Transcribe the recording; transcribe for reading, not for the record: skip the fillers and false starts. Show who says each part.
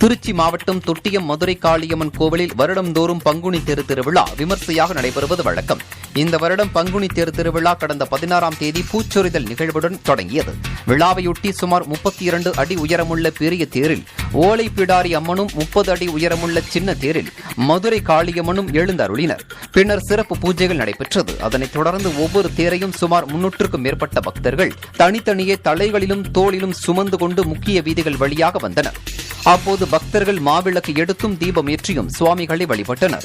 Speaker 1: திருச்சி மாவட்டம் தொட்டியம் மதுரை காளியம்மன் கோவிலில் வருடந்தோறும் பங்குனி தேர் திருவிழா விமர்சையாக நடைபெறுவது வழக்கம். இந்த வருடம் பங்குனி தேர் திருவிழா கடந்த 16ஆம் தேதி பூச்சொரிதல் நிகழ்வுடன் தொடங்கியது. விழாவையொட்டி சுமார் 32 அடி உயரமுள்ள பெரிய தேரில் ஓலை பிடாரி அம்மனும் 30 அடி உயரமுள்ள சின்ன தேரில் மதுரை காளியம்மனும் எழுந்தருளினர். பின்னர் சிறப்பு பூஜைகள் நடைபெற்றது. அதனைத் தொடர்ந்து ஒவ்வொரு தேரையும் சுமார் 300க்கும் மேற்பட்ட பக்தர்கள் தனித்தனியே தலைகளிலும் தோளிலும் சுமந்து கொண்டு முக்கிய வீதிகள் வழியாக வந்தனர். அப்போது பக்தர்கள் மாவிளக்கு எடுத்தும் தீபம் ஏற்றியும் சுவாமிகளை வழிபட்டனர்.